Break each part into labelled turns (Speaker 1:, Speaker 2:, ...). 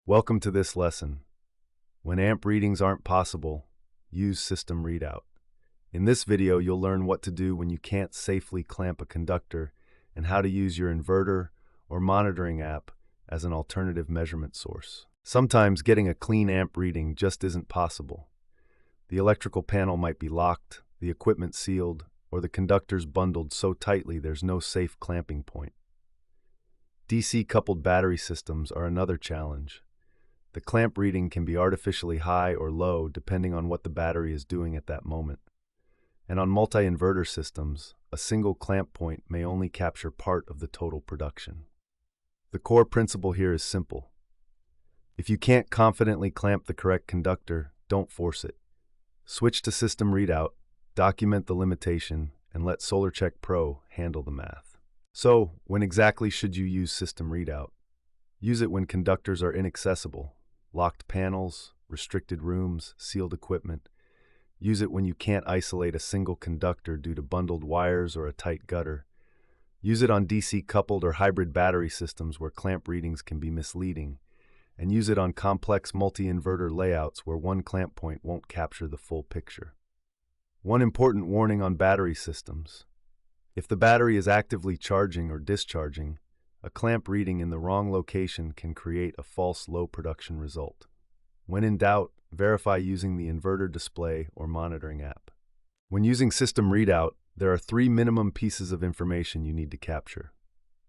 Speaker 1: Welcome to this lesson. When amp readings aren't possible, use System Readout. In this video, you'll learn what to do when you can't safely clamp a conductor and how to use your inverter or monitoring app as an alternative measurement source. Sometimes getting a clean amp reading just isn't possible. The electrical panel might be locked, the equipment sealed, or the conductors bundled so tightly there's no safe clamping point. DC-coupled battery systems are another challenge. The clamp reading can be artificially high or low depending on what the battery is doing at that moment. And on multi-inverter systems, a single clamp point may only capture part of the total production. The core principle here is simple. If you can't confidently clamp the correct conductor, don't force it. Switch to System Readout, document the limitation, and let SolarCheck Pro handle the math. So, when exactly should you use System Readout? Use it when conductors are inaccessible, locked panels, restricted rooms, sealed equipment. Use it when you can't isolate a single conductor due to bundled wires or a tight gutter. Use it on DC-coupled or hybrid battery systems where clamp readings can be misleading. And use it on complex multi-inverter layouts where one clamp point won't capture the full picture. One important warning on battery systems. If the battery is actively charging or discharging, a clamp reading in the wrong location can create a false low production result. When in doubt, verify using the inverter display or monitoring app. When using System Readout, there are 3 minimum pieces of information you need to capture.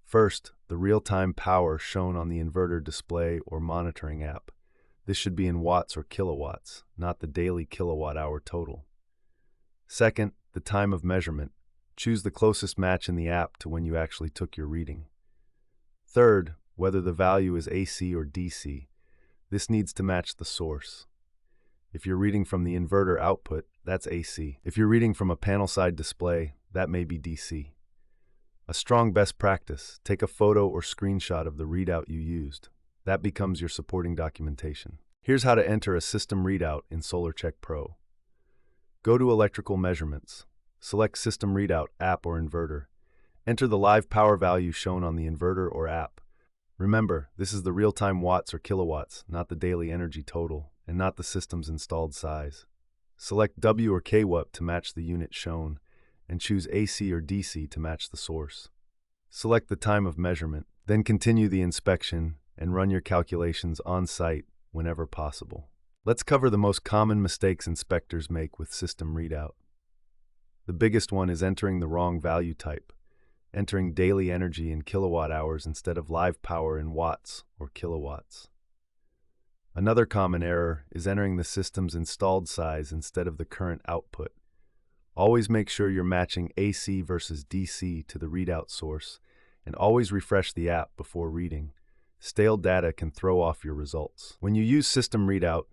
Speaker 1: First, the real-time power shown on the inverter display or monitoring app. This should be in watts or kilowatts, not the daily kilowatt-hour total. Second, the time of measurement. Choose the closest match in the app to when you actually took your reading. Third, whether the value is AC or DC. This needs to match the source. If you're reading from the inverter output, that's AC. If you're reading from a panel-side display, that may be DC. A strong best practice, take a photo or screenshot of the readout you used. That becomes your supporting documentation. Here's how to enter a System Readout in SolarCheck Pro. Go to Electrical Measurements. Select System Readout app or inverter. Enter the live power value shown on the inverter or app. Remember, this is the real-time watts or kilowatts, not the daily energy total, and not the system's installed size. Select W or kW to match the unit shown, and choose AC or DC to match the source. Select the time of measurement, then continue the inspection and run your calculations on-site whenever possible. Let's cover the most common mistakes inspectors make with System Readout. The biggest one is entering the wrong value type, entering daily energy in kilowatt hours instead of live power in watts or kilowatts. Another common error is entering the system's installed size instead of the current output. Always make sure you're matching AC versus DC to the readout source, and always refresh the app before reading. Stale data can throw off your results. When you use System Readout,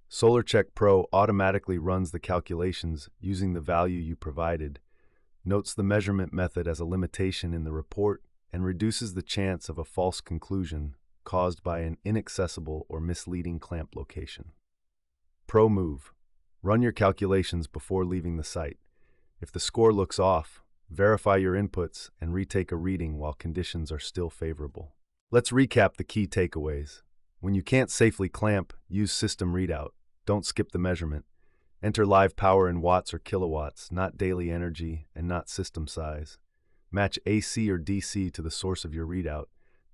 Speaker 1: SolarCheck Pro automatically runs the calculations using the value you provided, notes the measurement method as a limitation in the report, and reduces the chance of a false conclusion caused by an inaccessible or misleading clamp location. Pro move. Run your calculations before leaving the site. If the score looks off, verify your inputs and retake a reading while conditions are still favorable. Let's recap the key takeaways. When you can't safely clamp, use System Readout. Don't skip the measurement. Enter live power in watts or kilowatts, not daily energy and not system size. Match AC or DC to the source of your readout.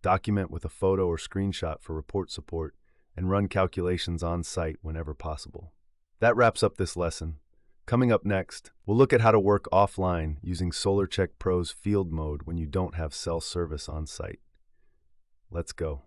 Speaker 1: Document with a photo or screenshot for report support, and run calculations on site whenever possible. That wraps up this lesson. Coming up next, we'll look at how to work offline using SolarCheck Pro's field mode when you don't have cell service on site. Let's go.